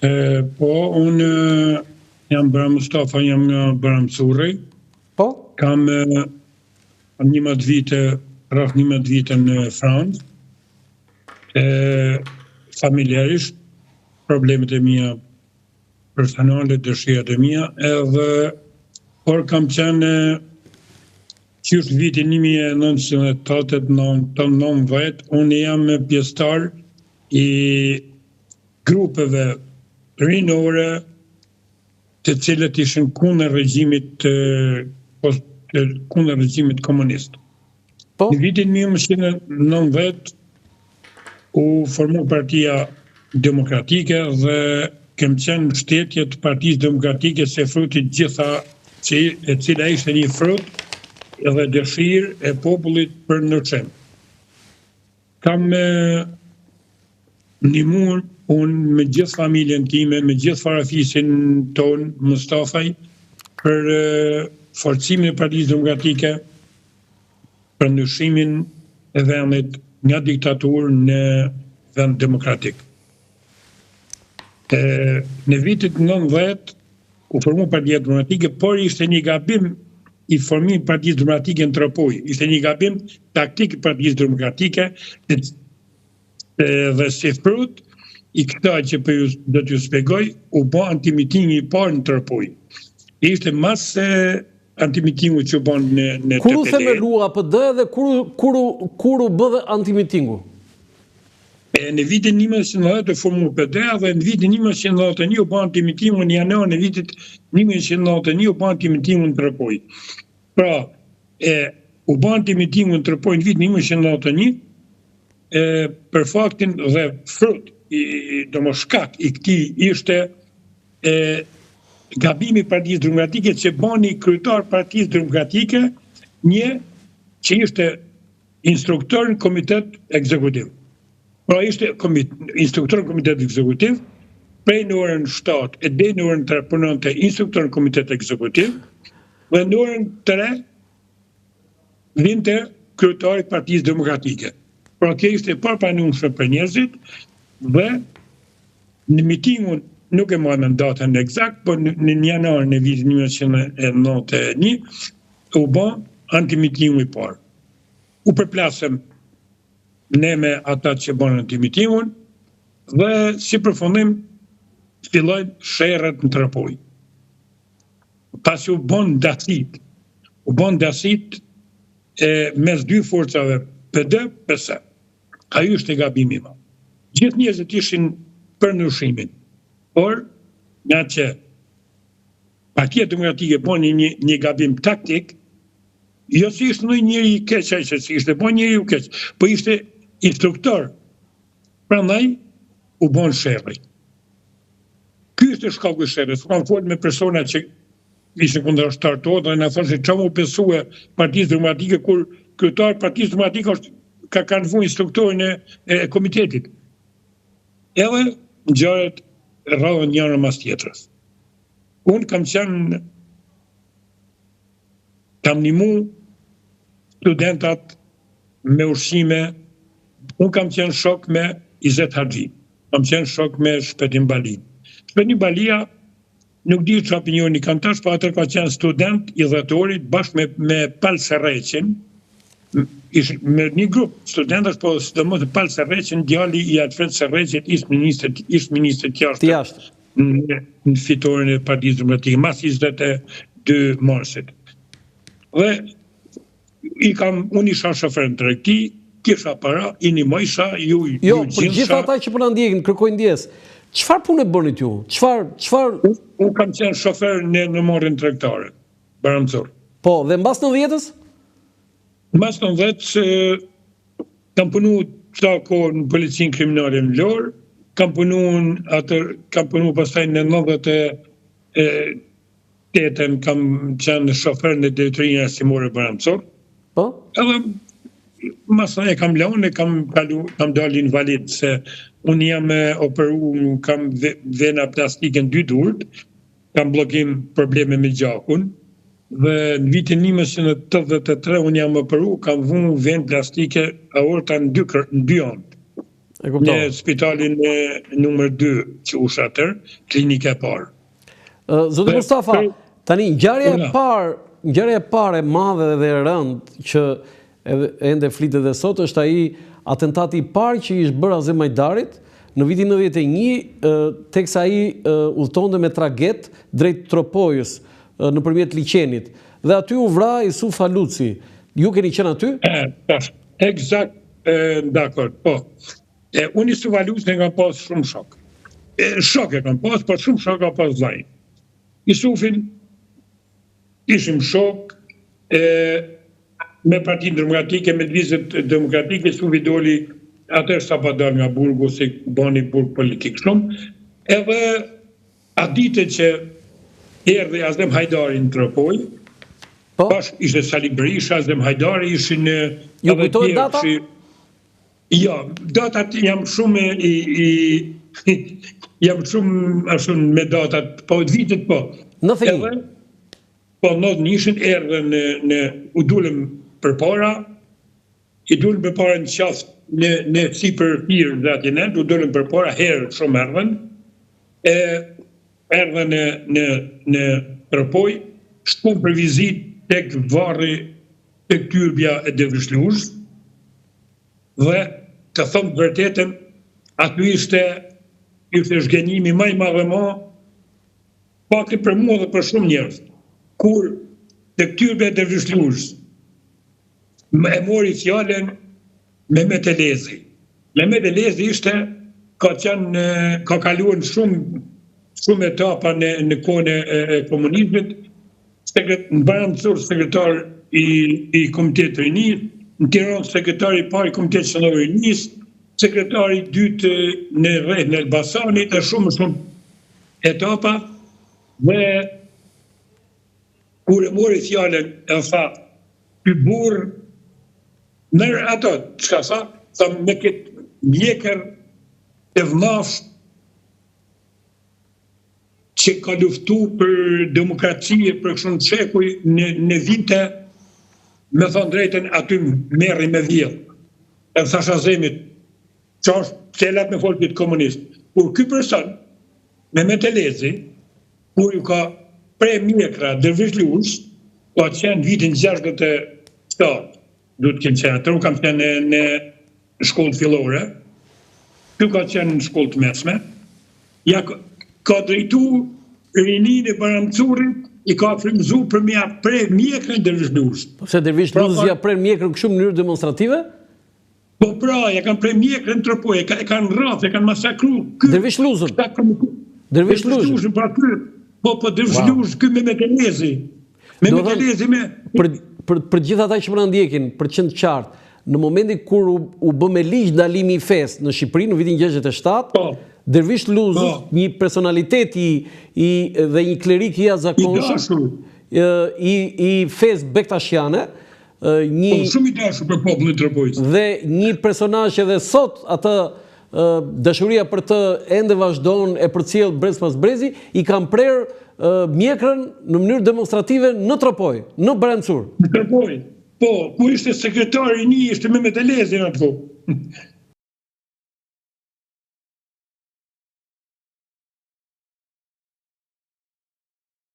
Po, unë jam Bram Mustafa, jam nga Bramsurri. Po? Kam 11 vite, rreth 11 vite në Francë. Familjarisht, problemet e mia personale, dëshirat e mia, por kam qenë qysh vitin 1989, unë jam pjesëtar i grupeve rinore të cilët ishin kundër regjimit komunist. Po? Në vitin 1990 u formu Partia Demokratike dhe kem qenë mbështetje të Partisë Demokratike se fruti gjitha e cila ishte një frut edhe dëshirë e popullit për ndryshim. Kam ndihmuar unë me gjithë familjen time, me gjithë farafisin ton, Mustafaj, për forcimin e Partisë Demokratike, për ndryshimin e vendit nga diktaturë në vend demokratik. Në vitet 90 u formu Partia Demokratike, por ishte një gabim i formimit Partisë Demokratike në Tropoj. Ishte një gabim taktik i Partisë Demokratike dhe si frut i këta që do t'ju shpjegoj, u bë antimitingi i parë në Tropoj. Ishte mas antimitingu që u bën në Kur u TPD. themelua PD dhe kur u bë dhe antimitingu? Në vitin 1990 formu PD dhe në vitin 1991 u bë antimitingu në janar në vitit 1991 u bë antimitingu në Tropoj. Pra, u bë antimitingu në Tropoj në vitin 1991 për faktin dhe frut shkak i këtij ishte gabimi Partisë Demokratike që bani kryetar Partisë Demokratike një që ishte instruktor në komitet ekzekutiv. Pra ishte instruktor në komitet ekzekutiv, prej në orën 7 e deri në orën 3 punonte instruktor në komitet ekzekutiv, dhe në orën 3 vinte kryetari i Partisë Demokratike. Pra kjo ishte parapranueshme për njerëzit dhe në mitingun nuk e marrë datën eksakt, por në janar në vitin 1991 u bë antimitingu i parë. U përplasëm ne me ata që bën antimitingun dhe si përfundim fillojnë sherrët në Tropoj. Pasi u bën dasit mes dy forcave PD, PS. Ai është gabimi im. Gjithë njerëzit ishin për ndryshimin. Por, nga që Partia Demokratike bën një gabim taktik, jo si ishte ndonjë njeri i keq, që si ishte bën njeri i keq, po ishte instruktor. Prandaj u bën sherrri. Ky është shkaku i sherrrit. Kam folur me persona që ishin kundërshtar to dhe na thonë se çfarë u besue Partisë Demokratike kur kryetari i Partisë Demokratike ka kanë vu instruktorin e komitetit. Edhe ngjarjet rradhën njëra mas tjetrës. Unë kam ndihmu studentat me ushqime, unë kam qenë shok me Izet Haxhi, kam qenë shok me Shpetin Balin. Shpetin Balia nuk di çfarë opinioni kanë tash, por atëherë ka qenë student i dhëtorit bashkë me Pal Serreqin, me një grup studentësh, po sidomos Pal Serreqin, djali i Alfred Serreqit, ish ministër jashtë në fitoren e Partisë Demokratike, mas 22 marsit. Dhe unë isha shofer në tregti, kisha para, i nimojsha, ju Jo, për gjindsha. gjithë ata që po na ndjekin, kërkojnë ndjes. Çfarë punë bënit ju? Çfarë Unë kam qenë shofer në morën tregtare, Baramzor. Po, dhe mbas 90-s? Mbas 90-s kam punu sa kohë në policinë kriminale në Vlorë, kam punu pastaj në 98-ën kam qenë shofer në drejtorinë arsimore Baramzor. Po? Edhe masaj kam lanë, kam dalë invalid, se unë jam operu, kam vena plastike në 2 durët, kam blokim probleme me gjakun, dhe në vitin 1983 unë jam operu, kam vënë venë plastike aorta në 2 anë. në spitalin numër 2 që usha atër, klinika e parë. Zoti Mustafa, tani ngjarja e parë e madhe dhe e rëndë që ende flitet dhe sot është ai atentati i parë që ishte bërë Azem Majdarit në vitin 91, teksa ai udhtonte me traget drejt Tropojës nëpërmjet liçenit. Dhe aty u vra Yusuf Haluci. Ju keni qenë aty? Eksakt, dakor, po. Unë Yusuf Haluci kam pas shumë shok. Shok e kam pas, por shumë shok kam pas vllai. Yusufin ishim shok me Partinë Demokratike, me Lvizjet Demokratike, Yusufi doli atër sa pa dal nga burgu, si bani burg politik shumë. Edhe atë ditë që erdhi Azem Hajdari në Tropoj, bashkë ishte Sali Berisha, Azem Hajdari ishin... Ju kujtojnë data? Jo, datat jam shumë jam shumë me datat, po të vitet po. Në thejnë? Po, në nishin erdhe u dulem për para, i dulem për para në qafë në sipër firë dhe atjenet, u dulem për para, herë shumë erdhen, erdhen në Tropoj, shkum për vizit tek varri tek tyrbja e Devrishluz, dhe të thëmë vërtetën, aty ishte shgënjimi maj madhe ma, pati për mua dhe për shumë njerëz, kur tek tyrbja e Devrishluz, e mori fjallën Mehmet Elezi. Mehmet Elezi ishte, ka kaluar shumë etapa në kohën e komunizmit, në Barancur sekretar i Komitetit Rini, në Tiranë sekretari i parë i Komitetit Qendror Rinis, sekretari i dytë në rreth në Elbasanit, dhe shumë etapa, dhe kur e mori fjallën e tha, ky burr nërë ato, çka tha me këtë mjekër e vëmafsh që ka luftu për demokracie për shumë qekuj në vite, me thonë drejten, aty merri me vjellë. E thash Azemit, që është telat me folkit komunist. Kur ky person, Mehmet Elezi, kur ju ka prej mjekra Devrishluz, ka qenë vitin 67, du të kemë qenë atër, u kam qenë në shkollë fillore, ky ka qenë në shkollë të mesme, ja ka drejtu Rinin e Barancurit, i ka frymëzu për me apre mjekrën Devrishluz. Se Devrishluz ja pre mjekrën kështu në mënyrë demonstrative? Po pra, ja kanë pre mjekrën Tropoj, e kanë rrath, e kanë masakru. Devrishluzën? Devrishluzën, po Devrishluz, ky Mehmet Elezi. Mehmet Elezi me... Për gjithë ata që më ndjekin, për qenë qartë, në momentin kur u bë me ligj ndalimi i fesë në Shqipëri në vitin 67, Devrishluz, një personalitet dhe një klerik i jashtëzakonshëm i fesë bektashiane, shumë i dashur për popullin e Tropojës. Dhe një personazh që edhe sot atë dashuria për të ende vazhdon e përcjell brez pas brezi, i kanë prerë mjekrën në mënyrë demonstrative në Tropoj, në Barancur. Në Tropoj, po, ku ishte sekretari një, ishte Mehmet Elezi në atë.